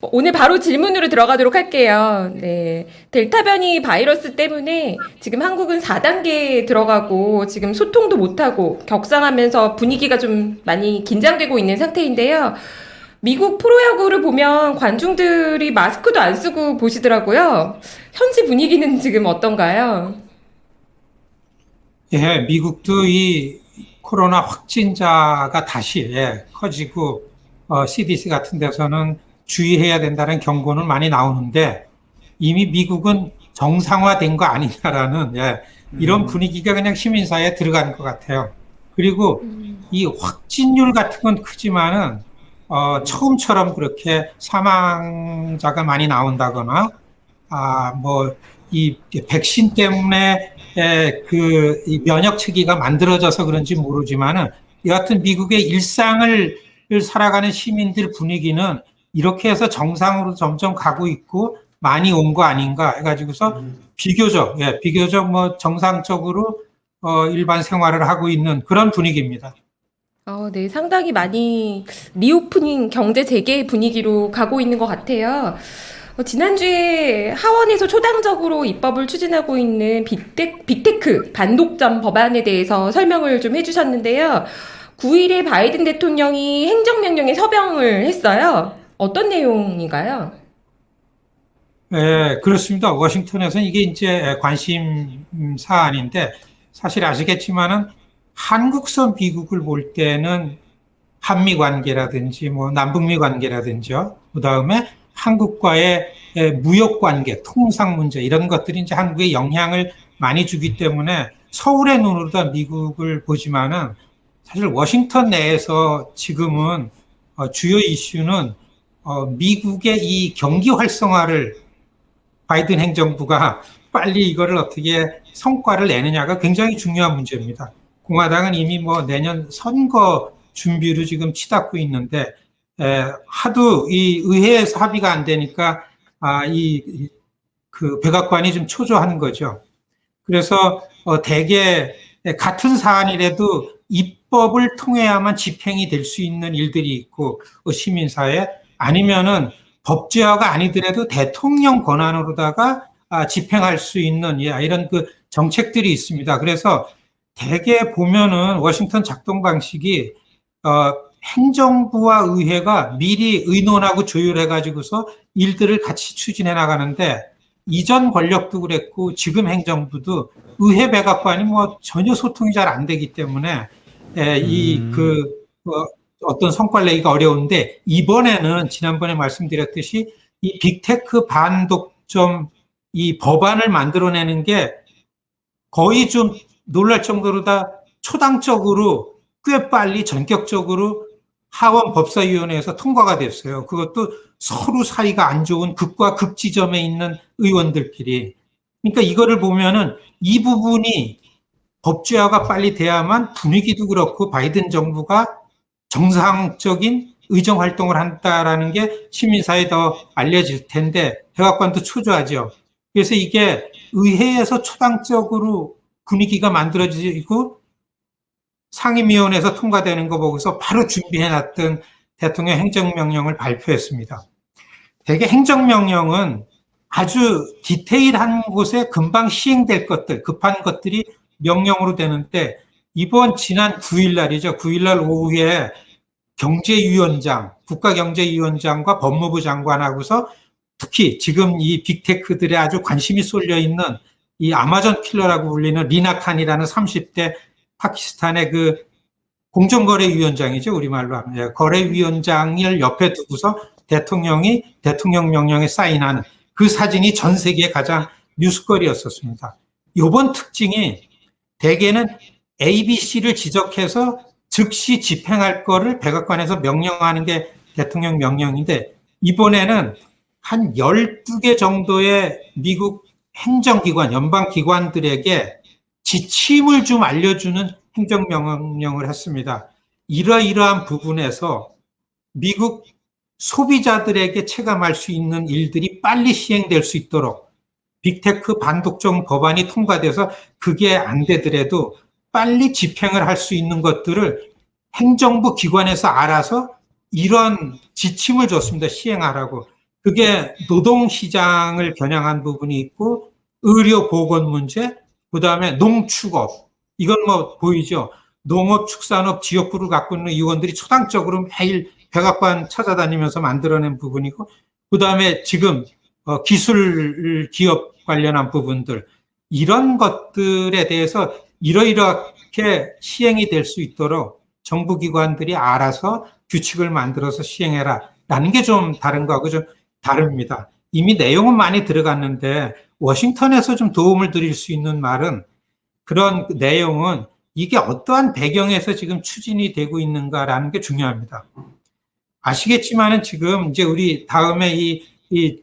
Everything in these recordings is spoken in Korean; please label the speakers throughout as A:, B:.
A: 오늘 바로 질문으로 들어가도록 할게요. 네. 델타 변이 바이러스 때문에 지금 한국은 4단계에 들어가고 지금 소통도 못하고 격상하면서 분위기가 좀 많이 긴장되고 있는 상태인데요. 미국 프로야구를 보면 관중들이 마스크도 안 쓰고 보시더라고요. 현지 분위기는 지금 어떤가요?
B: 예, 미국도 이 코로나 확진자가 다시 커지고 CDC 같은 데서는 주의해야 된다는 경고는 많이 나오는데 이미 미국은 정상화된 거 아니냐라는 이런 분위기가 그냥 시민사회에 들어간 것 같아요. 그리고 이 확진율 같은 건 크지만은 처음처럼 그렇게 사망자가 많이 나온다거나 뭐, 이 백신 때문에 이 면역 체계가 만들어져서 그런지 모르지만은 여하튼 미국의 일상을 살아가는 시민들 분위기는 이렇게 해서 정상으로 점점 가고 있고 많이 온 거 아닌가 해가지고서 비교적 뭐 정상적으로 일반 생활을 하고 있는 그런 분위기입니다.
A: 네, 상당히 많이 리오프닝 경제 재개 분위기로 가고 있는 것 같아요. 지난주에 하원에서 초당적으로 입법을 추진하고 있는 빅테크 반독점 법안에 대해서 설명을 좀 해주셨는데요. 9일에 바이든 대통령이 행정명령에 서명을 했어요. 어떤 내용인가요?
B: 그렇습니다. 워싱턴에서는 이게 이제 관심 사안인데 사실 아시겠지만은 한국선 미국을 볼 때는 한미 관계라든지 뭐 남북미 관계라든지요. 그다음에 한국과의 무역 관계, 통상 문제 이런 것들이 이제 한국에 영향을 많이 주기 때문에 서울의 눈으로 다 미국을 보지만은 사실 워싱턴 내에서 지금은 주요 이슈는 미국의 이 경기 활성화를 바이든 행정부가 빨리 이거를 어떻게 성과를 내느냐가 굉장히 중요한 문제입니다. 공화당은 이미 뭐 내년 선거 준비로 지금 치닫고 있는데 하도 이 의회에서 합의가 안 되니까 그 백악관이 좀 초조한 거죠. 그래서 대개 같은 사안이라도 입법을 통해야만 집행이 될 수 있는 일들이 있고 시민사회 아니면은 법제화가 아니더라도 대통령 권한으로다가 집행할 수 있는 이런 그 정책들이 있습니다. 그래서 대개 보면은 워싱턴 작동 방식이 행정부와 의회가 미리 의논하고 조율해 가지고서 일들을 같이 추진해 나가는데 이전 권력도 그랬고 지금 행정부도 의회 백악관이 뭐 전혀 소통이 잘 안 되기 때문에 이그 어떤 성과를 내기가 어려운데 이번에는 지난번에 말씀드렸듯이 이 빅테크 반독점 이 법안을 만들어내는 게 거의 좀 놀랄 정도로 다 초당적으로 꽤 빨리 전격적으로 하원 법사위원회에서 통과가 됐어요. 그것도 서로 사이가 안 좋은 극과 극 지점에 있는 의원들끼리. 그러니까 이거를 보면은 이 부분이 법제화가 빨리 돼야만 분위기도 그렇고 바이든 정부가 정상적인 의정 활동을 한다라는 게 시민사회에 더 알려질 텐데 백악관도 초조하죠. 그래서 이게 의회에서 초당적으로 분위기가 만들어지고 상임위원회에서 통과되는 거 보고서 바로 준비해놨던 대통령 행정명령을 발표했습니다. 대개 행정명령은 아주 디테일한 곳에 금방 시행될 것들, 급한 것들이 명령으로 되는데 이번 지난 9일 날이죠. 9일 날 오후에 경제위원장, 국가경제위원장과 법무부 장관하고서 특히 지금 이 빅테크들에 아주 관심이 쏠려 있는 이 아마존 킬러라고 불리는 리나칸이라는 30대 파키스탄의 그 공정거래위원장이죠. 우리말로 하면. 거래위원장을 옆에 두고서 대통령이 대통령 명령에 사인하는 그 사진이 전 세계에 가장 뉴스거리였었습니다. 이번 특징이 대개는 ABC를 지적해서 즉시 집행할 거를 백악관에서 명령하는 게 대통령 명령인데 이번에는 한 12개 정도의 미국 행정기관, 연방기관들에게 지침을 좀 알려주는 행정명령을 했습니다. 이러이러한 부분에서 미국 소비자들에게 체감할 수 있는 일들이 빨리 시행될 수 있도록 빅테크 반독점 법안이 통과돼서 그게 안 되더라도 빨리 집행을 할 수 있는 것들을 행정부 기관에서 알아서 이런 지침을 줬습니다. 시행하라고. 그게 노동시장을 겨냥한 부분이 있고, 의료 보건 문제, 그 다음에 농축업. 이건 뭐 보이죠? 농업, 축산업 지역구를 갖고 있는 의원들이 초당적으로 매일 백악관 찾아다니면서 만들어낸 부분이고, 그 다음에 지금 기술 기업 관련한 부분들, 이런 것들에 대해서 이러이렇게 시행이 될 수 있도록 정부기관들이 알아서 규칙을 만들어서 시행해라. 라는 게 좀 다른 거하고 좀 다릅니다. 이미 내용은 많이 들어갔는데 워싱턴에서 좀 도움을 드릴 수 있는 말은, 그런 내용은 이게 어떠한 배경에서 지금 추진이 되고 있는가라는 게 중요합니다. 아시겠지만은 지금 이제 우리 다음에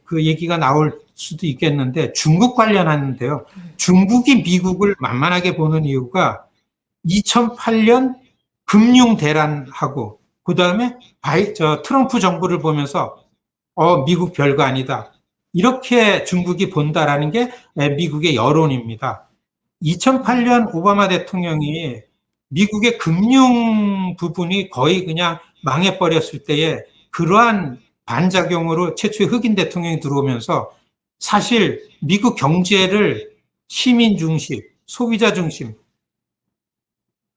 B: 그 얘기가 나올 수도 있겠는데, 중국 관련하는데요. 중국이 미국을 만만하게 보는 이유가 2008년 금융 대란하고, 그 다음에 트럼프 정부를 보면서 미국 별거 아니다, 이렇게 중국이 본다라는 게 미국의 여론입니다. 2008년 오바마 대통령이 미국의 금융 부분이 거의 그냥 망해버렸을 때에 그러한 반작용으로 최초의 흑인 대통령이 들어오면서 사실 미국 경제를 시민 중심, 소비자 중심,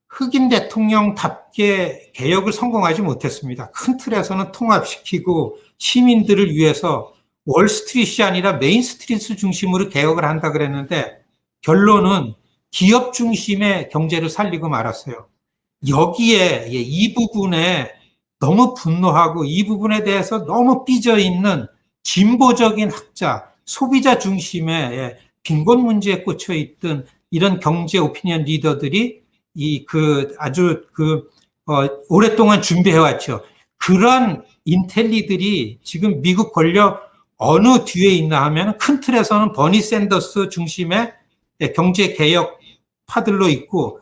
B: 흑인 대통령답게 개혁을 성공하지 못했습니다. 큰 틀에서는 통합시키고 시민들을 위해서 월스트리트이 아니라 메인스트리트 중심으로 개혁을 한다 그랬는데, 결론은 기업 중심의 경제를 살리고 말았어요. 여기에 이 부분에 너무 분노하고 이 부분에 대해서 너무 삐져 있는 진보적인 학자, 소비자 중심의 빈곤 문제에 꽂혀 있던 이런 경제 오피니언 리더들이 아주 오랫동안 준비해왔죠. 그런 인텔리들이 지금 미국 권력 어느 뒤에 있나 하면 큰 틀에서는 버니 샌더스 중심의 경제 개혁 파들로 있고,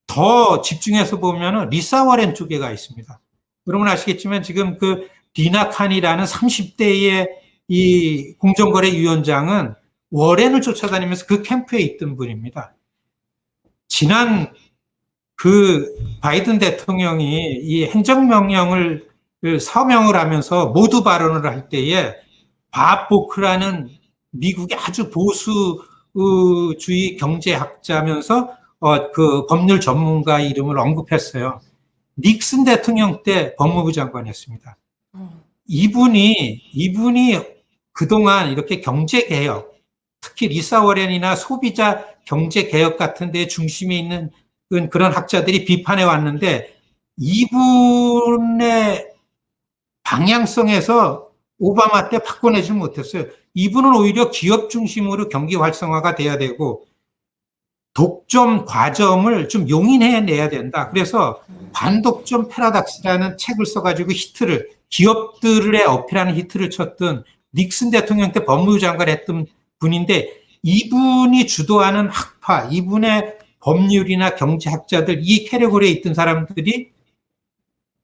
B: 더 집중해서 보면 리사 워렌 쪽에 가 있습니다. 여러분 아시겠지만 지금 그 디나 칸이라는 30대의 이 공정거래위원장은 워렌을 쫓아다니면서 그 캠프에 있던 분입니다. 지난 그 바이든 대통령이 이 행정명령을 서명을 하면서 모두 발언을 할 때에 밥 보크라는 미국의 아주 보수주의 경제학자면서 그 법률 전문가 이름을 언급했어요. 닉슨 대통령 때 법무부 장관이었습니다. 이분이 그동안 이렇게 경제개혁, 특히 리사 워렌이나 소비자 경제개혁 같은 데 중심에 있는 그런 학자들이 비판해 왔는데, 이분의 방향성에서 오바마 때 바꿔내지 못했어요. 이분은 오히려 기업 중심으로 경기 활성화가 돼야 되고 독점 과점을 좀 용인해내야 된다. 그래서 반독점 패러닥스라는 책을 써가지고 기업들의 어필하는 히트를 쳤던 닉슨 대통령 때 법무부 장관 했던 분인데, 이분이 주도하는 학파, 이분의 법률이나 경제학자들, 이 캐리고리에 있던 사람들이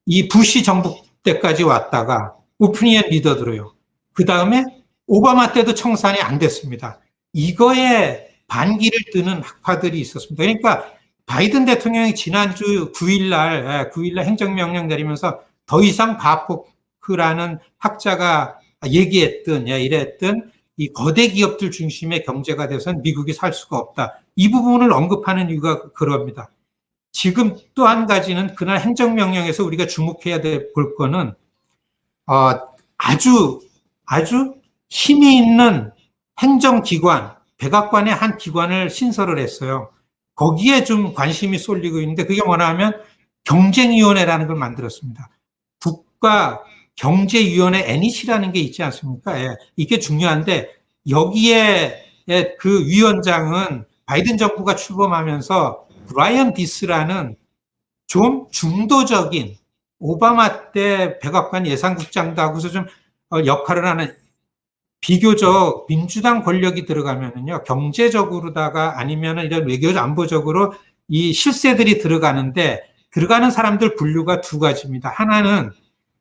B: 이 부시 정부 때까지 왔다가 오피니언 리더들어요. 그 다음에 오바마 때도 청산이 안 됐습니다. 이거에 반기를 드는 학파들이 있었습니다. 그러니까 바이든 대통령이 지난주 9일날 행정명령 내리면서 더 이상 바포크라는 학자가 얘기했던, 이랬던 이 거대 기업들 중심의 경제가 돼서는 미국이 살 수가 없다. 이 부분을 언급하는 이유가 그럽니다. 지금 또 한 가지는 그날 행정명령에서 우리가 주목해야 볼 거는 아주 힘이 있는 행정기관, 백악관의 한 기관을 신설을 했어요. 거기에 좀 관심이 쏠리고 있는데, 그게 뭐냐 하면 경쟁위원회라는 걸 만들었습니다. 국가경제위원회 NEC라는 게 있지 않습니까? 이게 중요한데, 여기에 그 위원장은 바이든 정부가 출범하면서 브라이언 디스라는 좀 중도적인, 오바마 때 백악관 예산국장도 하고서 좀 역할을 하는, 비교적 민주당 권력이 들어가면은요, 경제적으로다가 아니면은 이런 외교 안보적으로 이 실세들이 들어가는데, 들어가는 사람들 분류가 두 가지입니다. 하나는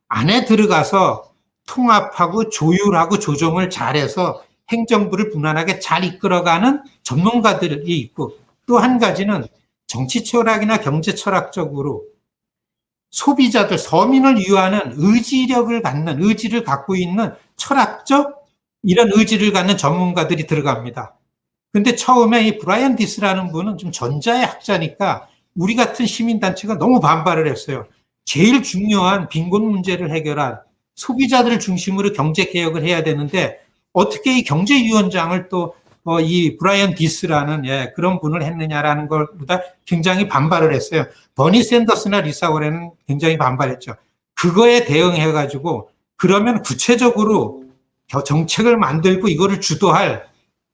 B: 안에 들어가서 통합하고 조율하고 조정을 잘해서 행정부를 무난하게 잘 이끌어가는 전문가들이 있고, 또 한 가지는 정치 철학이나 경제 철학적으로 소비자들, 서민을 위하는 의지를 갖고 있는 철학적 이런 의지를 갖는 전문가들이 들어갑니다. 근데 처음에 이 브라이언 디스라는 분은 좀 전자의 학자니까 우리 같은 시민단체가 너무 반발을 했어요. 제일 중요한 빈곤 문제를 해결한 소비자들을 중심으로 경제개혁을 해야 되는데 어떻게 이 경제위원장을 또 이 브라이언 디스라는 그런 분을 했느냐라는 것보다 굉장히 반발을 했어요. 버니 샌더스나 리사 워렌은 굉장히 반발했죠. 그거에 대응해가지고 그러면 구체적으로 정책을 만들고 이거를 주도할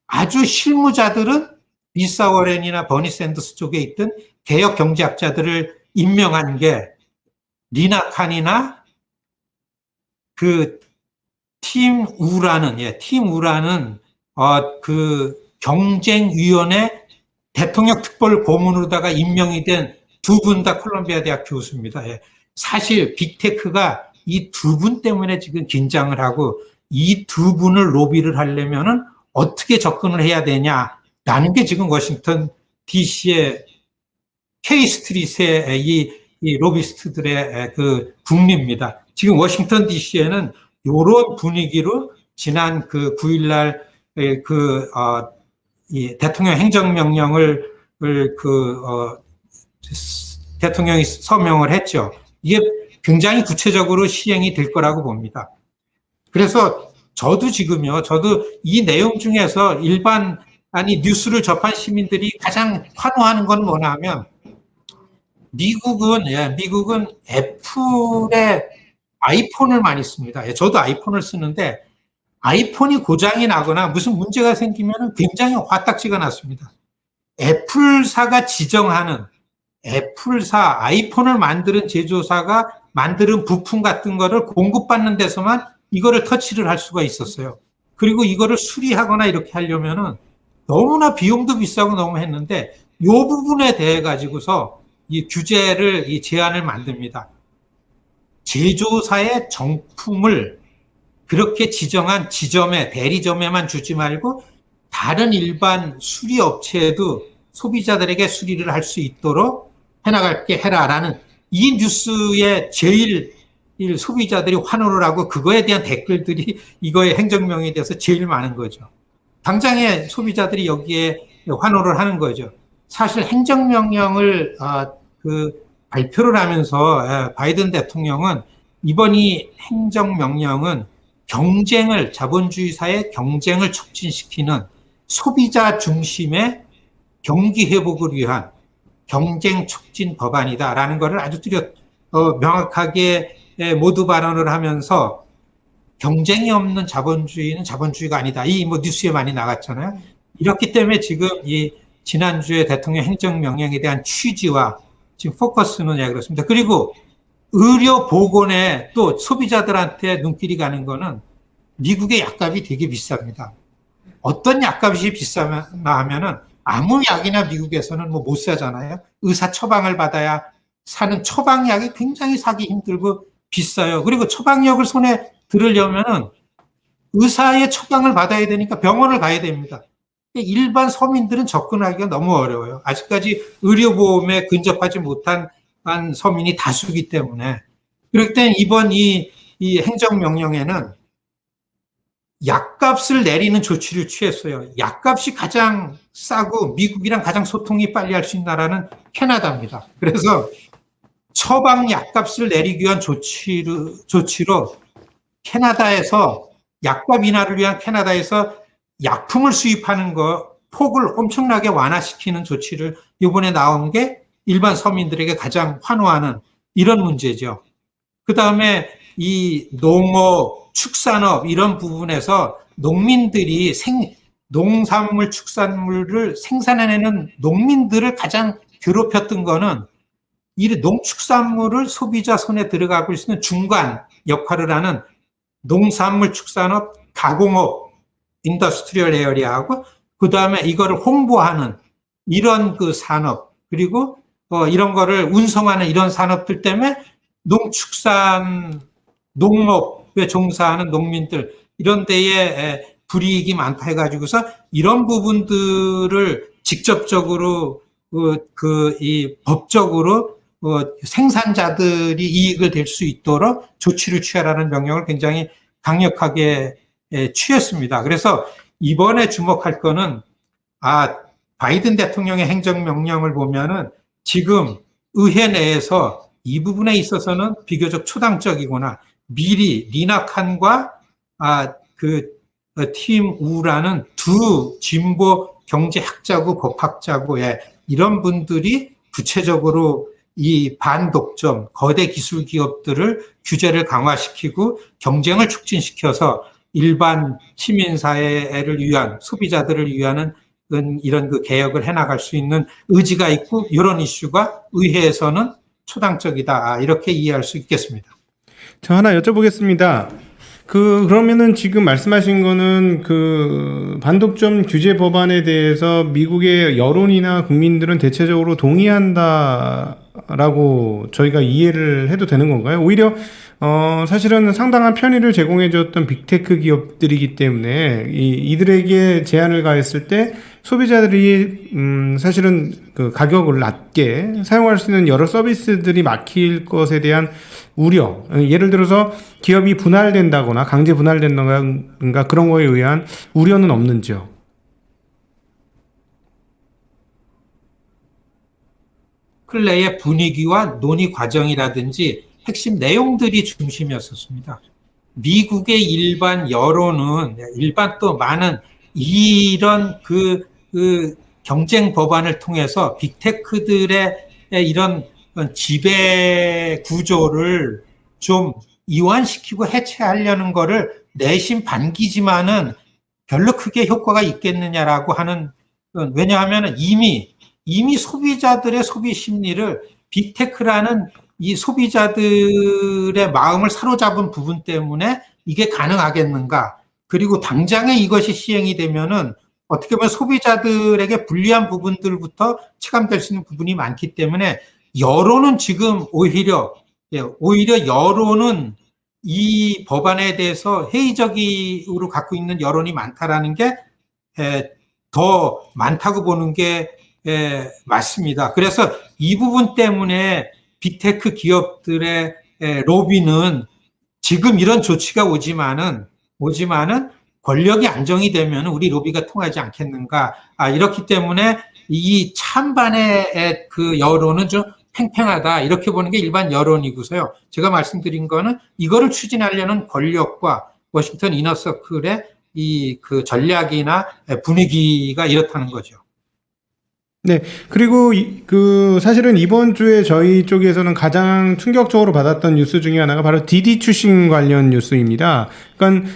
B: 아주 실무자들은 리사 워렌이나 버니 샌더스 쪽에 있던 개혁 경제학자들을 임명한 게 리나 칸이나 그 팀 우라는 그 경쟁위원회 대통령 특별 고문으로다가 임명이 된 두 분 다 콜롬비아 대학 교수입니다. 사실 빅테크가 이 두 분 때문에 지금 긴장을 하고 이 두 분을 로비를 하려면은 어떻게 접근을 해야 되냐라는 게 지금 워싱턴 DC의 K 스트릿의 이 로비스트들의 그 국리입니다. 지금 워싱턴 DC에는 이런 분위기로 지난 그 9일날 이 대통령 행정명령을 대통령이 서명을 했죠. 이게 굉장히 구체적으로 시행이 될 거라고 봅니다. 그래서 저도 이 내용 중에서 뉴스를 접한 시민들이 가장 환호하는 건 뭐냐 하면 미국은 애플의 아이폰을 많이 씁니다. 저도 아이폰을 쓰는데 아이폰이 고장이 나거나 무슨 문제가 생기면 굉장히 화딱지가 났습니다. 애플사가 지정하는 아이폰을 만드는 제조사가 만드는 부품 같은 거를 공급받는 데서만 이거를 터치를 할 수가 있었어요. 그리고 이거를 수리하거나 이렇게 하려면은 너무나 비용도 비싸고 너무 했는데 이 부분에 대해 가지고서 이 규제를, 이 제한을 만듭니다. 제조사의 정품을 그렇게 지정한 지점에, 대리점에만 주지 말고 다른 일반 수리 업체에도 소비자들에게 수리를 할 수 있도록 해나갈게 해라라는 이 뉴스에 제일 소비자들이 환호를 하고 그거에 대한 댓글들이 이거의 행정명령에 대해서 제일 많은 거죠. 당장에 소비자들이 여기에 환호를 하는 거죠. 사실 행정명령을 발표를 하면서 바이든 대통령은 이번 이 행정명령은 자본주의 사회 경쟁을 촉진시키는 소비자 중심의 경기 회복을 위한 경쟁 촉진 법안이다라는 것을 아주 명확하게 모두 발언을 하면서 경쟁이 없는 자본주의는 자본주의가 아니다. 이 뉴스에 많이 나갔잖아요. 이렇기 때문에 지금 이 지난주에 대통령 행정명령에 대한 취지와 지금 포커스는 그렇습니다. 그리고 의료 보건에 또 소비자들한테 눈길이 가는 거는 미국의 약값이 되게 비쌉니다. 어떤 약값이 비싸나 하면은 아무 약이나 미국에서는 못 사잖아요. 의사 처방을 받아야 사는 처방약이 굉장히 사기 힘들고 비싸요. 그리고 처방약을 손에 들으려면은 의사의 처방을 받아야 되니까 병원을 가야 됩니다. 일반 서민들은 접근하기가 너무 어려워요. 아직까지 의료보험에 근접하지 못한 서민이 다수기 때문에. 그럴 땐 이번 이 행정명령에는 약값을 내리는 조치를 취했어요. 약값이 가장 싸고 미국이랑 가장 소통이 빨리 할 수 있는 나라는 캐나다입니다. 그래서 처방 약값을 내리기 위한 조치로 캐나다에서 약값 인하를 위한 캐나다에서 약품을 수입하는 폭을 엄청나게 완화시키는 조치를 이번에 나온 게 일반 서민들에게 가장 환호하는 이런 문제죠. 그 다음에 이 농업, 축산업 이런 부분에서 농민들이 농산물, 축산물을 생산해내는 농민들을 가장 괴롭혔던 거는 이 농축산물을 소비자 손에 들어가고 있는 중간 역할을 하는 농산물, 축산업, 가공업, 인더스트리얼 에어리아하고 그 다음에 이거를 홍보하는 이런 그 산업 그리고 이런 거를 운송하는 이런 산업들 때문에 농업에 종사하는 농민들 이런 데에 불이익이 많다 해가지고서 이런 부분들을 직접적으로 이 법적으로 생산자들이 이익을 낼 수 있도록 조치를 취하라는 명령을 굉장히 강력하게 취했습니다. 그래서 이번에 주목할 거는 바이든 대통령의 행정명령을 보면은 지금 의회 내에서 이 부분에 있어서는 비교적 초당적이구나. 미리 리나 칸과 팀 우라는 두 진보 경제학자고 법학자고 이런 분들이 구체적으로 이 반독점 거대 기술 기업들을 규제를 강화시키고 경쟁을 촉진시켜서 일반 시민사회를 위한 소비자들을 위한 이런 그 개혁을 해나갈 수 있는 의지가 있고 이런 이슈가 의회에서는 초당적이다 이렇게 이해할 수 있겠습니다.
C: 저 하나 여쭤보겠습니다. 그러면은 지금 말씀하신 거는 그 반독점 규제 법안에 대해서 미국의 여론이나 국민들은 대체적으로 동의한다라고 저희가 이해를 해도 되는 건가요? 오히려 사실은 상당한 편의를 제공해 줬던 빅테크 기업들이기 때문에 이들에게 제한을 가했을 때 소비자들이 사실은 그 가격을 낮게 사용할 수 있는 여러 서비스들이 막힐 것에 대한 우려, 예를 들어서 기업이 분할된다거나 강제 분할된다거나 그런 거에 의한 우려는 없는지요?
B: 근래의 분위기와 논의 과정이라든지 핵심 내용들이 중심이었었습니다. 미국의 일반 여론은 일반 또 많은 이런 그 경쟁 법안을 통해서 빅테크들의 이런 지배 구조를 좀 이완시키고 해체하려는 거를 내심 반기지만은 별로 크게 효과가 있겠느냐라고 하는, 왜냐하면 이미 소비자들의 소비 심리를 빅테크라는 이 소비자들의 마음을 사로잡은 부분 때문에 이게 가능하겠는가. 그리고 당장에 이것이 시행이 되면은 어떻게 보면 소비자들에게 불리한 부분들부터 체감될 수 있는 부분이 많기 때문에 여론은 지금 오히려 여론은 이 법안에 대해서 회의적으로 갖고 있는 여론이 많다라는 게 더 많다고 보는 게 맞습니다. 그래서 이 부분 때문에 빅테크 기업들의 로비는 지금 이런 조치가 오지만은 권력이 안정이 되면 우리 로비가 통하지 않겠는가. 이렇기 때문에 이 찬반의 그 여론은 좀 팽팽하다. 이렇게 보는 게 일반 여론이고서요. 제가 말씀드린 거는 이거를 추진하려는 권력과 워싱턴 이너서클의 이 그 전략이나 분위기가 이렇다는 거죠.
C: 네. 그리고 사실은 이번 주에 저희 쪽에서는 가장 충격적으로 받았던 뉴스 중에 하나가 바로 디디 추싱 관련 뉴스입니다. 그러니까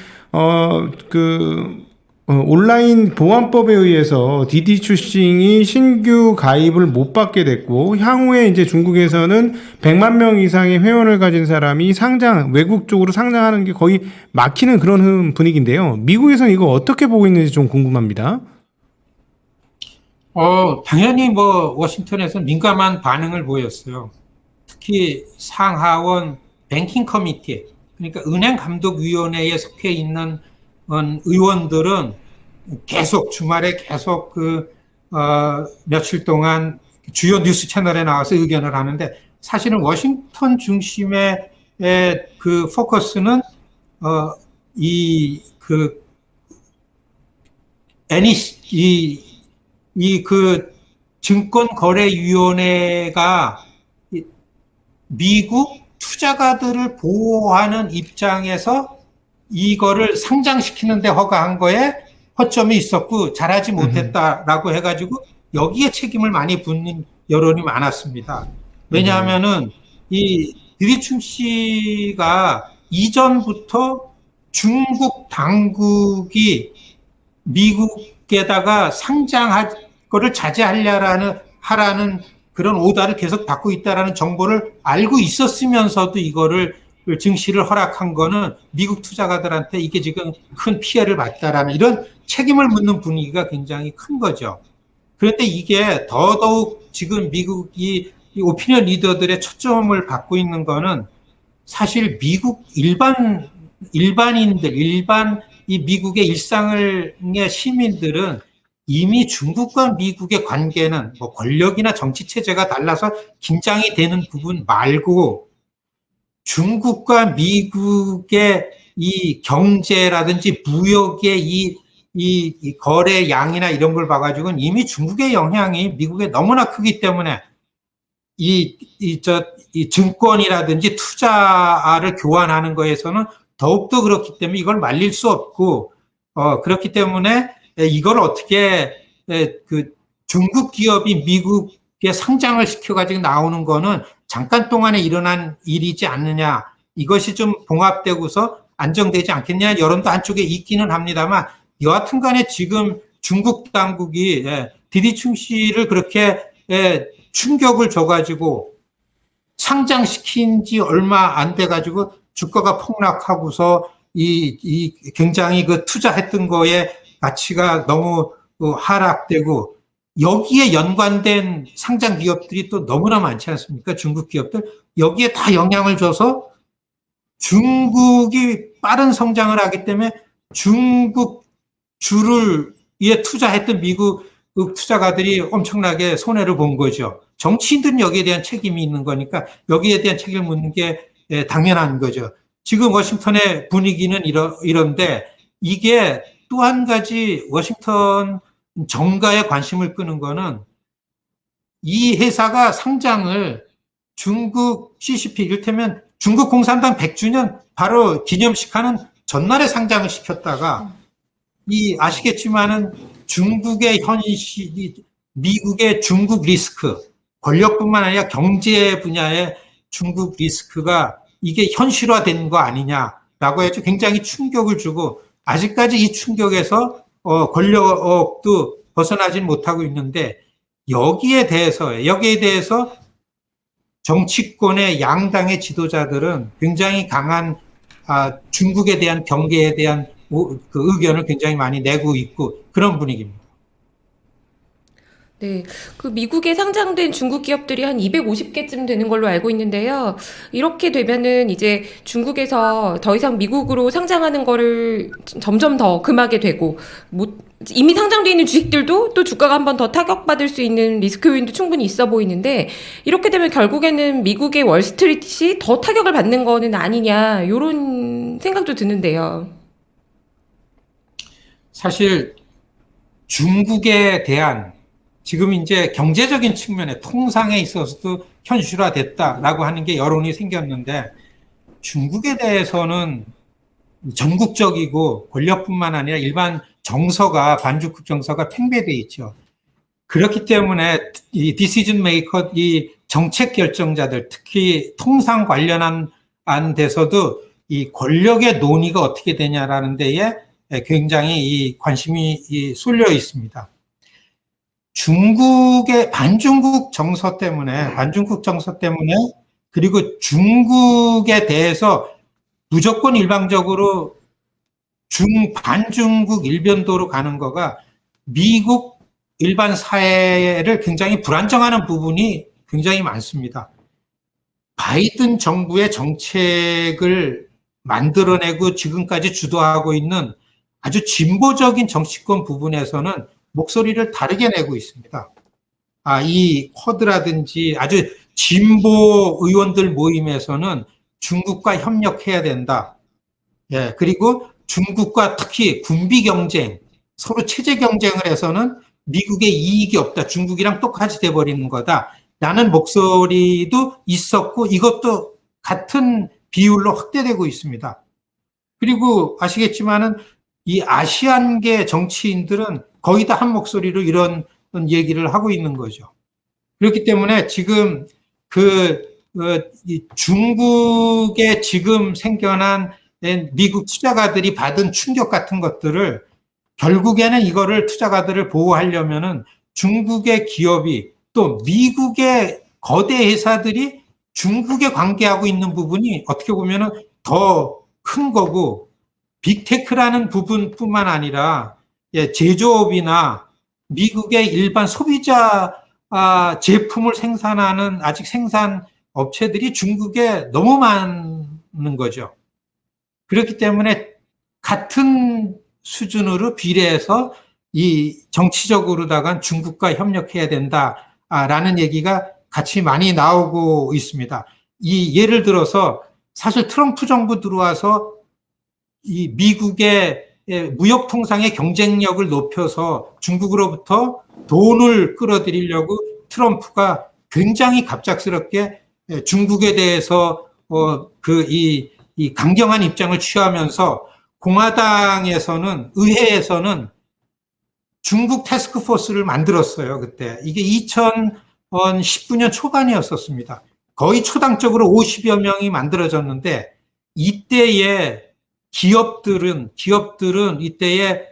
C: 온라인 보안법에 의해서 디디 추싱이 신규 가입을 못 받게 됐고, 향후에 이제 중국에서는 100만 명 이상의 회원을 가진 사람이 외국 쪽으로 상장하는 게 거의 막히는 그런 분위기인데요. 미국에서는 이거 어떻게 보고 있는지 좀 궁금합니다.
B: 당연히 워싱턴에서 민감한 반응을 보였어요. 특히 상하원 뱅킹 커미티, 그러니까 은행감독위원회에 속해 있는 의원들은 주말에 계속 며칠 동안 주요 뉴스 채널에 나와서 의견을 하는데, 사실은 워싱턴 중심의 그 포커스는, 증권거래위원회가 미국 투자가들을 보호하는 입장에서 이거를 상장시키는 데 허가한 거에 허점이 있었고 잘하지 못했다라고 해가지고 여기에 책임을 많이 붓는 여론이 많았습니다. 왜냐하면은 이 디디충 씨가 이전부터 중국 당국이 미국에다가 상장할 거를 하라는 그런 오더를 계속 받고 있다라는 정보를 알고 있었으면서도 이거를 증시를 허락한 거는 미국 투자가들한테 이게 지금 큰 피해를 봤다라는 이런 책임을 묻는 분위기가 굉장히 큰 거죠. 그런데 이게 더더욱 지금 미국이 이 오피니언 리더들의 초점을 받고 있는 거는 사실 미국 일반인들, 이 미국의 시민들은 이미 중국과 미국의 관계는 뭐 권력이나 정치 체제가 달라서 긴장이 되는 부분 말고 중국과 미국의 이 경제라든지 무역의 이 거래 양이나 이런 걸 봐가지고는 이미 중국의 영향이 미국에 너무나 크기 때문에 이 증권이라든지 투자를 교환하는 거에서는 더욱더 그렇기 때문에 이걸 말릴 수 없고, 그렇기 때문에 이걸 어떻게 그 중국 기업이 미국에 상장을 시켜가지고 나오는 거는 잠깐 동안에 일어난 일이지 않느냐. 이것이 좀 봉합되고서 안정되지 않겠냐. 여론도 한쪽에 있기는 합니다만 여하튼 간에 지금 중국 당국이 디디충씨를 그렇게 충격을 줘가지고 상장시킨 지 얼마 안 돼가지고 주가가 폭락하고서 이 굉장히 그 투자했던 거에 가치가 너무 하락되고 여기에 연관된 상장 기업들이 또 너무나 많지 않습니까? 중국 기업들. 여기에 다 영향을 줘서 중국이 빠른 성장을 하기 때문에 중국 주를 투자했던 미국 투자가들이 엄청나게 손해를 본 거죠. 정치인들은 여기에 대한 책임이 있는 거니까 여기에 대한 책임을 묻는 게 당연한 거죠. 지금 워싱턴의 분위기는 이런데 이게 또 한 가지 워싱턴 정가에 관심을 끄는 거는 이 회사가 상장을 중국 CCP 이를테면 중국 공산당 100주년 바로 기념식 하는 전날에 상장을 시켰다가 아시겠지만은 중국의 현실이 미국의 중국 리스크 권력뿐만 아니라 경제 분야의 중국 리스크가 이게 현실화된 거 아니냐라고 해서 굉장히 충격을 주고 아직까지 이 충격에서 권력도 벗어나지 못하고 있는데 여기에 대해서 정치권의 양당의 지도자들은 굉장히 강한 중국에 대한 경계에 대한 그 의견을 굉장히 많이 내고 있고 그런 분위기입니다.
A: 네, 그 미국에 상장된 중국 기업들이 한 250개쯤 되는 걸로 알고 있는데요. 이렇게 되면은 이제 중국에서 더 이상 미국으로 상장하는 거를 점점 더 금하게 되고, 이미 상장돼 있는 주식들도 또 주가가 한 번 더 타격받을 수 있는 리스크 요인도 충분히 있어 보이는데, 이렇게 되면 결국에는 미국의 월스트리트이 더 타격을 받는 거는 아니냐, 요런 생각도 드는데요.
B: 사실 중국에 대한 지금 이제 경제적인 측면에 통상에 있어서도 현실화됐다라고 하는 게 여론이 생겼는데 중국에 대해서는 전국적이고 권력뿐만 아니라 일반 정서가 반중국 정서가 팽배돼 있죠. 그렇기 때문에 이 디시전 메이커, 이 정책 결정자들, 특히 통상 관련한 데서도 이 권력의 논의가 어떻게 되냐라는 데에 굉장히 이 관심이 쏠려 있습니다. 중국의 반중국 정서 때문에 그리고 중국에 대해서 무조건 일방적으로 반중국 일변도로 가는 거가 미국 일반 사회를 굉장히 불안정하는 부분이 굉장히 많습니다. 바이든 정부의 정책을 만들어내고 지금까지 주도하고 있는 아주 진보적인 정치권 부분에서는 목소리를 다르게 내고 있습니다. 이 쿼드라든지 아주 진보 의원들 모임에서는 중국과 협력해야 된다. 그리고 중국과 특히 군비 경쟁, 서로 체제 경쟁을 해서는 미국의 이익이 없다. 중국이랑 똑같이 돼버리는 거다. 라는 목소리도 있었고 이것도 같은 비율로 확대되고 있습니다. 그리고 아시겠지만은 이 아시안계 정치인들은 거의 다 한 목소리로 이런 얘기를 하고 있는 거죠. 그렇기 때문에 지금 중국에 지금 생겨난 미국 투자가들이 받은 충격 같은 것들을 결국에는 이거를 투자가들을 보호하려면은 중국의 기업이 또 미국의 거대 회사들이 중국에 관계하고 있는 부분이 어떻게 보면은 더 큰 거고 빅테크라는 부분뿐만 아니라 제조업이나 미국의 일반 소비자 제품을 생산하는 아직 생산 업체들이 중국에 너무 많은 거죠. 그렇기 때문에 같은 수준으로 비례해서 이 정치적으로다가 중국과 협력해야 된다라는 얘기가 같이 많이 나오고 있습니다. 이 예를 들어서 사실 트럼프 정부 들어와서 이 미국의 무역 통상의 경쟁력을 높여서 중국으로부터 돈을 끌어들이려고 트럼프가 굉장히 갑작스럽게 중국에 대해서 이 강경한 입장을 취하면서 공화당에서는 의회에서는 중국 태스크포스를 만들었어요. 그때 이게 2019년 초반이었었습니다. 거의 초당적으로 50여 명이 만들어졌는데 이때에 기업들은 이때에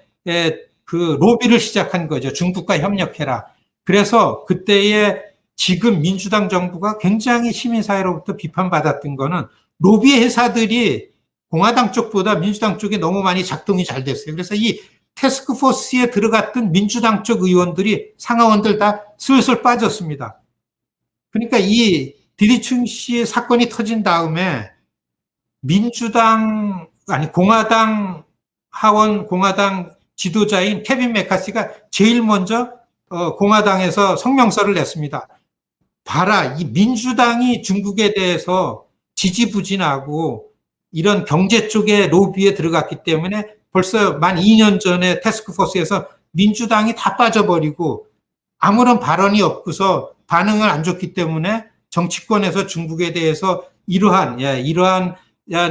B: 그 로비를 시작한 거죠. 중국과 협력해라. 그래서 그때에 지금 민주당 정부가 굉장히 시민사회로부터 비판받았던 거는 로비 회사들이 공화당 쪽보다 민주당 쪽에 너무 많이 작동이 잘 됐어요. 그래서 이 태스크포스에 들어갔던 민주당 쪽 의원들이 상하원들 다 슬슬 빠졌습니다. 그러니까 이 디리춘시 사건이 터진 다음에 공화당 하원 공화당 지도자인 케빈 메카시가 제일 먼저 공화당에서 성명서를 냈습니다. 봐라, 이 민주당이 중국에 대해서 지지부진하고 이런 경제 쪽에 로비에 들어갔기 때문에 벌써 만 2년 전에 태스크포스에서 민주당이 다 빠져버리고 아무런 발언이 없고서 반응을 안 줬기 때문에 정치권에서 중국에 대해서 이러한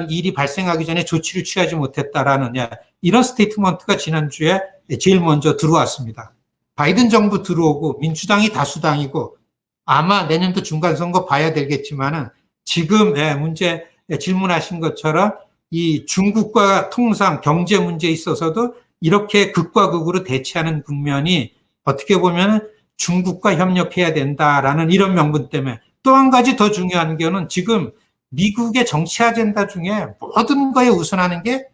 B: 일이 발생하기 전에 조치를 취하지 못했다라는 이런 스테이트먼트가 지난주에 제일 먼저 들어왔습니다. 바이든 정부 들어오고 민주당이 다수당이고 아마 내년도 중간선거 봐야 되겠지만은 지금 문제 질문하신 것처럼 이 중국과 통상 경제 문제에 있어서도 이렇게 극과 극으로 대치하는 국면이 어떻게 보면 중국과 협력해야 된다라는 이런 명분 때문에 또 한 가지 더 중요한 거는 지금 미국의 정치 아젠다 중에 모든 거에 우선하는 게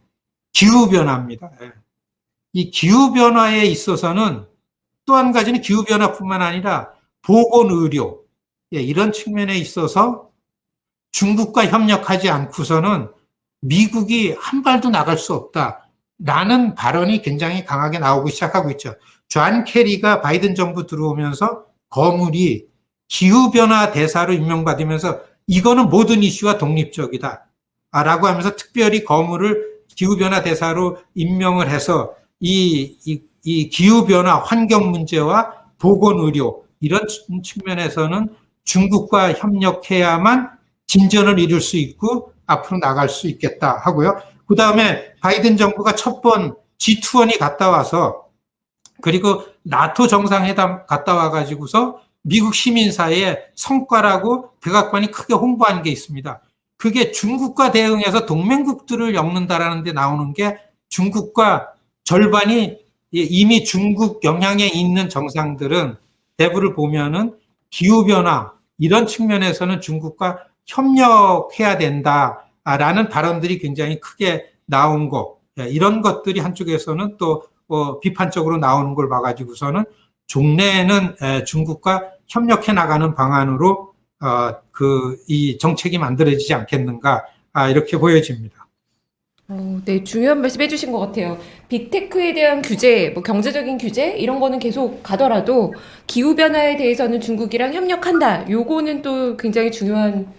B: 기후변화입니다. 이 기후변화에 있어서는 또 한 가지는 기후변화뿐만 아니라 보건의료 이런 측면에 있어서 중국과 협력하지 않고서는 미국이 한 발도 나갈 수 없다라는 발언이 굉장히 강하게 나오기 시작하고 있죠. 존 케리가 바이든 정부 들어오면서 거물이 기후변화 대사로 임명받으면서 이거는 모든 이슈와 독립적이다 라고 하면서 특별히 거물을 기후변화 대사로 임명을 해서 이 기후변화 환경 문제와 보건의료 이런 측면에서는 중국과 협력해야만 진전을 이룰 수 있고 앞으로 나갈 수 있겠다 하고요. 그 다음에 바이든 정부가 첫 번 G20이 갔다 와서 그리고 나토 정상회담 갔다 와가지고서 미국 시민사회의 성과라고 백악관이 크게 홍보한 게 있습니다. 그게 중국과 대응해서 동맹국들을 엮는다라는 데 나오는 게 중국과 절반이 이미 중국 영향에 있는 정상들은 대부를 보면은 기후변화 이런 측면에서는 중국과 협력해야 된다라는 발언들이 굉장히 크게 나온 거 이런 것들이 한쪽에서는 또 비판적으로 나오는 걸 봐가지고서는 종래에는 중국과 협력해 나가는 방안으로 이 정책이 만들어지지 않겠는가 이렇게 보여집니다.
A: 네, 중요한 말씀 해주신 것 같아요. 빅테크에 대한 규제, 뭐 경제적인 규제 이런 거는 계속 가더라도 기후 변화에 대해서는 중국이랑 협력한다. 요거는 또 굉장히 중요한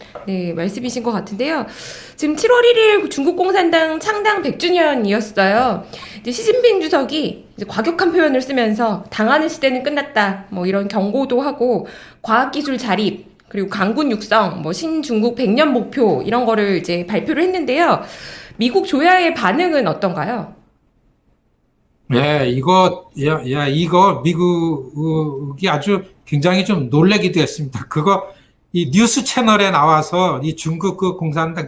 A: 말씀이신 것 같은데요. 지금 7월 1일 중국 공산당 창당 100주년이었어요. 이제 시진핑 주석이 이제 과격한 표현을 쓰면서 당하는 시대는 끝났다. 뭐 이런 경고도 하고 과학기술 자립 그리고 강군 육성, 뭐 신중국 100년 목표 이런 거를 이제 발표를 했는데요. 미국 조야의 반응은 어떤가요?
B: 네, 이거 미국이 아주 굉장히 좀 놀래기도 했습니다. 이 뉴스 채널에 나와서 이 중국 그 공산당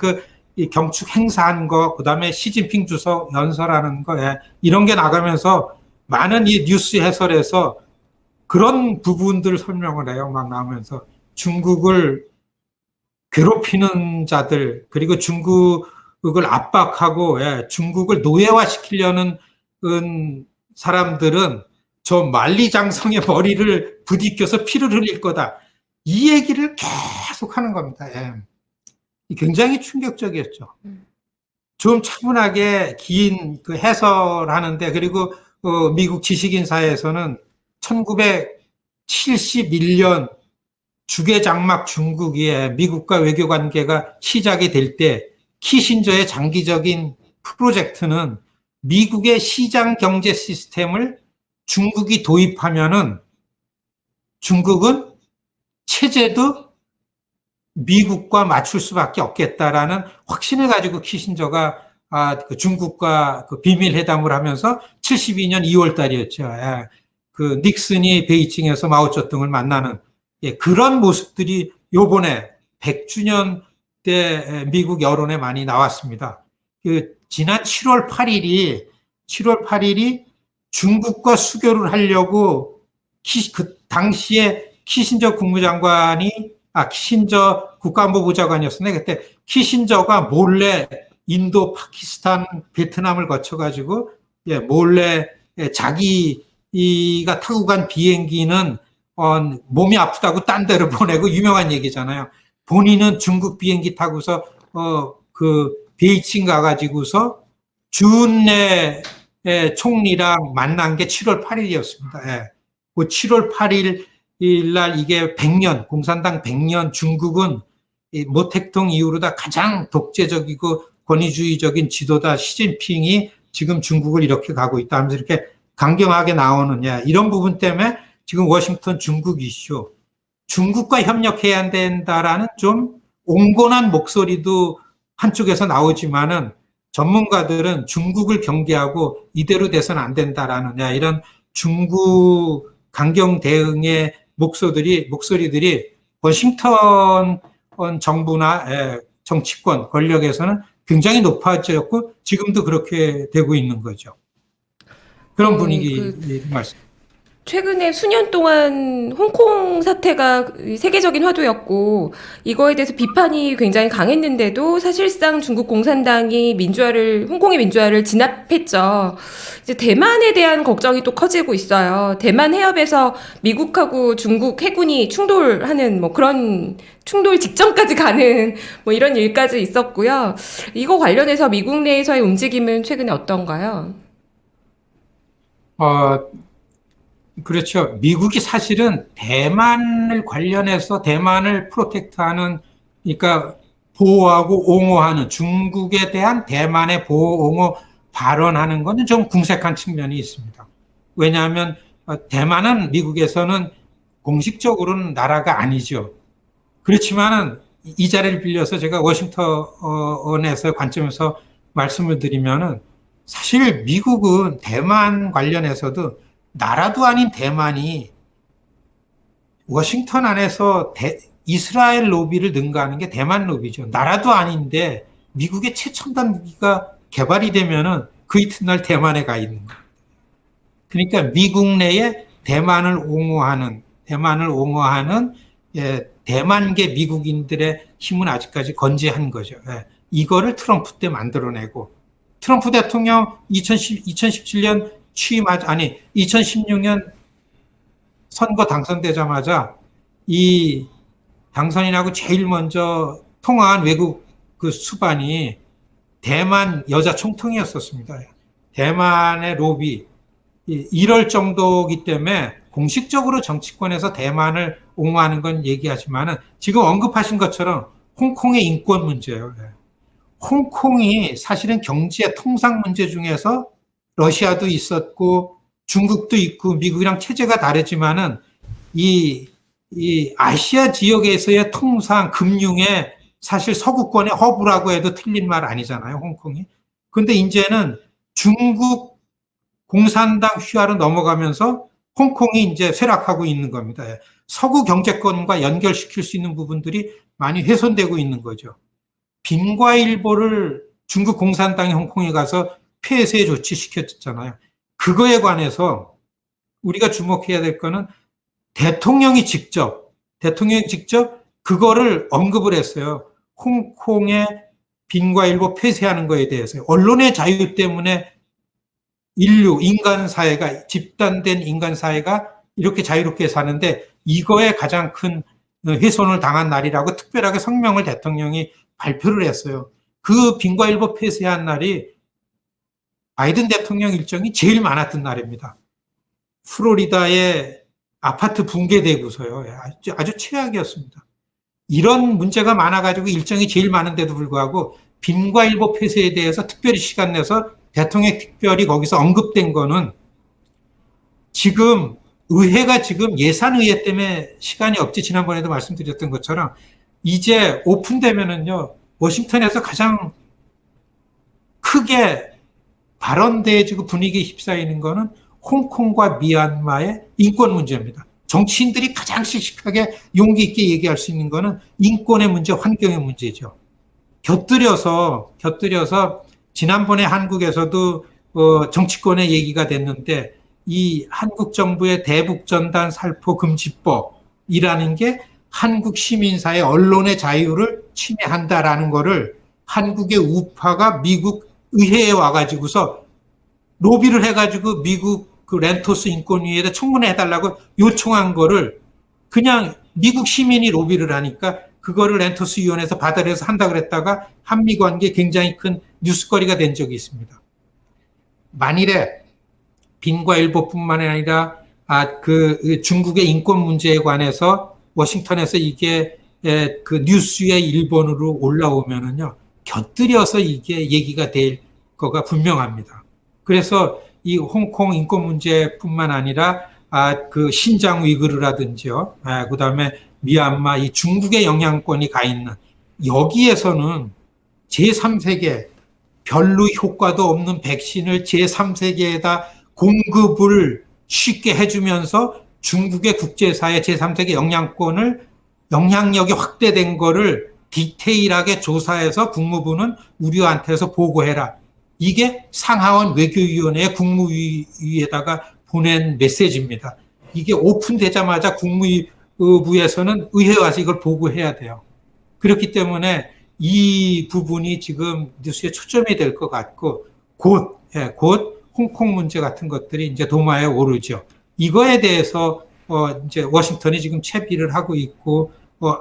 B: 이 경축 행사한 거, 그 다음에 시진핑 주석 연설하는 거, 이런 게 나가면서 많은 이 뉴스 해설에서 그런 부분들 설명을 해요. 막 나오면서 중국을 괴롭히는 자들, 그리고 중국을 압박하고 중국을 노예화시키려는 사람들은 저 만리장성의 머리를 부딪혀서 피를 흘릴 거다. 이 얘기를 계속 하는 겁니다. 굉장히 충격적이었죠. 좀 차분하게 긴 그 해설하는데 그리고 미국 지식인사에서는 1971년 주계장막 중국의 미국과 외교 관계가 시작이 될 때 키신저의 장기적인 프로젝트는 미국의 시장 경제 시스템을 중국이 도입하면은 중국은 체제도 미국과 맞출 수밖에 없겠다라는 확신을 가지고 키신저가 그 중국과 그 비밀 회담을 하면서 72년 2월 달이었죠. 예. 그 닉슨이 베이징에서 마오쩌둥을 만나는 그런 모습들이 요번에 100주년 때 미국 여론에 많이 나왔습니다. 그 지난 7월 8일이 중국과 수교를 하려고 그 당시에 키신저 국무장관이 키신저 국가안보부 장관이었었네. 그때 키신저가 몰래 인도, 파키스탄, 베트남을 거쳐가지고 몰래 자기가 타고 간 비행기는 몸이 아프다고 딴 데로 보내고 유명한 얘기잖아요. 본인은 중국 비행기 타고서 그 베이징 가가지고서 주은래 총리랑 만난 게 7월 8일이었습니다. 예. 그 7월 8일 날 이게 100년, 공산당 100년 중국은 모택동 이후로다 가장 독재적이고 권위주의적인 지도자 시진핑이 지금 중국을 이렇게 가고 있다 하면서 이렇게 강경하게 나오는 이런 부분 때문에 지금 워싱턴 중국 이슈, 중국과 협력해야 된다라는 좀 온건한 목소리도 한쪽에서 나오지만은 전문가들은 중국을 경계하고 이대로 돼서는 안 된다라는 이런 중국 강경 대응의 목소리들이 워싱턴 정부나 정치권 권력에서는 굉장히 높아졌고 지금도 그렇게 되고 있는 거죠. 그런 분위기 말씀.
A: 최근에 수년 동안 홍콩 사태가 세계적인 화두였고 이거에 대해서 비판이 굉장히 강했는데도 사실상 중국 공산당이 홍콩의 민주화를 진압했죠. 이제 대만에 대한 걱정이 또 커지고 있어요. 대만 해협에서 미국하고 중국 해군이 충돌하는 그런 충돌 직전까지 가는 이런 일까지 있었고요. 이거 관련해서 미국 내에서의 움직임은 최근에 어떤가요?
B: 그렇죠. 미국이 사실은 대만을 관련해서 대만을 프로텍트하는, 그러니까 보호하고 옹호하는 중국에 대한 대만의 보호, 옹호 발언하는 것은 좀 궁색한 측면이 있습니다. 왜냐하면 대만은 미국에서는 공식적으로는 나라가 아니죠. 그렇지만은 이 자리를 빌려서 제가 워싱턴에서 관점에서 말씀을 드리면은 사실 미국은 대만 관련해서도 나라도 아닌 대만이 워싱턴 안에서 이스라엘 로비를 능가하는 게 대만 로비죠. 나라도 아닌데 미국의 최첨단 무기가 개발이 되면은 그 이튿날 대만에 가 있는 거예요. 그러니까 미국 내에 대만을 옹호하는 대만계 미국인들의 힘은 아직까지 건재한 거죠. 이거를 트럼프 때 만들어내고 트럼프 대통령 2017년 2016년 선거 당선되자마자 이 당선인하고 제일 먼저 통화한 외국 그 수반이 대만 여자 총통이었었습니다. 대만의 로비 이럴 정도이기 때문에 공식적으로 정치권에서 대만을 옹호하는 건 얘기하지만은 지금 언급하신 것처럼 홍콩의 인권 문제예요. 홍콩이 사실은 경제 통상 문제 중에서 러시아도 있었고 중국도 있고 미국이랑 체제가 다르지만은 이 아시아 지역에서의 통상 금융의 사실 서구권의 허브라고 해도 틀린 말 아니잖아요, 홍콩이. 근데 이제는 중국 공산당 휘하로 넘어가면서 홍콩이 이제 쇠락하고 있는 겁니다. 서구 경제권과 연결시킬 수 있는 부분들이 많이 훼손되고 있는 거죠. 빈과일보를 중국 공산당이 홍콩에 가서 폐쇄 조치시켰잖아요. 그거에 관해서 우리가 주목해야 될 거는 대통령이 직접 그거를 언급을 했어요. 홍콩의 빈과일보 폐쇄하는 거에 대해서. 언론의 자유 때문에 인간 사회가, 집단된 인간 사회가 이렇게 자유롭게 사는데 이거에 가장 큰 훼손을 당한 날이라고 특별하게 성명을 대통령이 발표를 했어요. 그 빈과일보 폐쇄한 날이 바이든 대통령 일정이 제일 많았던 날입니다. 플로리다의 아파트 붕괴되고서요. 아주 최악이었습니다. 이런 문제가 많아가지고 일정이 제일 많은데도 불구하고 빈과일보 폐쇄에 대해서 특별히 시간 내서 대통령이 특별히 거기서 언급된 거는 지금 의회가 지금 예산의회 때문에 시간이 없지, 지난번에도 말씀드렸던 것처럼 이제 오픈되면은요, 워싱턴에서 가장 크게 발언돼지고 분위기에 휩싸이는 거는 홍콩과 미얀마의 인권 문제입니다. 정치인들이 가장 씩씩하게 용기 있게 얘기할 수 있는 거는 인권의 문제, 환경의 문제죠. 곁들여서 지난번에 한국에서도 정치권의 얘기가 됐는데 이 한국 정부의 대북전단 살포 금지법이라는 게 한국 시민사회 언론의 자유를 침해한다라는 거를 한국의 우파가 미국 의회에 와가지고서 로비를 해가지고 미국 그 렌토스 인권위에다 청문회 해달라고 요청한 거를 그냥 미국 시민이 로비를 하니까 그거를 렌토스 위원회에서 받아내서 한다 그랬다가 한미 관계에 굉장히 큰 뉴스거리가 된 적이 있습니다. 만일에 빈과일보뿐만 아니라 그 중국의 인권 문제에 관해서 워싱턴에서 이게 그 뉴스의 일본으로 올라오면은요, 곁들여서 이게 얘기가 될 거가 분명합니다. 그래서 이 홍콩 인권 문제뿐만 아니라 그 신장 위구르라든지요, 그다음에 미얀마 이 중국의 영향권이 가 있는 여기에서는 제3세계 별로 효과도 없는 백신을 제3세계에다 공급을 쉽게 해주면서 중국의 국제사회 제3세계 영향력이 확대된 거를 디테일하게 조사해서 국무부는 우리한테서 보고해라. 이게 상하원 외교위원회 국무위에다가 보낸 메시지입니다. 이게 오픈되자마자 국무부에서는 의회에 와서 이걸 보고해야 돼요. 그렇기 때문에 이 부분이 지금 뉴스에 초점이 될 것 같고 곧 홍콩 문제 같은 것들이 이제 도마에 오르죠. 이거에 대해서 이제 워싱턴이 지금 채비를 하고 있고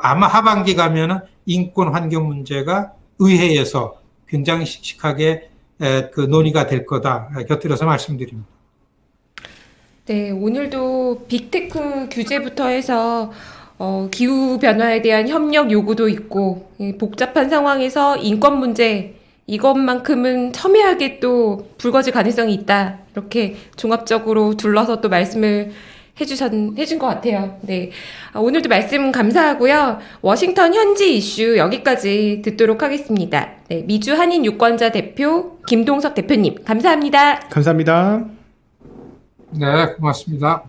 B: 아마 하반기 가면은 인권 환경 문제가 의회에서 굉장히 씩씩하게 그 논의가 될 거다. 곁들여서 말씀드립니다.
A: 네, 오늘도 빅테크 규제부터 해서 기후 변화에 대한 협력 요구도 있고 복잡한 상황에서 인권 문제 이것만큼은 첨예하게 또 불거질 가능성이 있다. 이렇게 종합적으로 둘러서 또 말씀을 해준 것 같아요. 네. 오늘도 말씀 감사하고요. 워싱턴 현지 이슈 여기까지 듣도록 하겠습니다. 네, 미주 한인 유권자 대표 김동석 대표님, 감사합니다.
C: 감사합니다.
B: 네, 고맙습니다.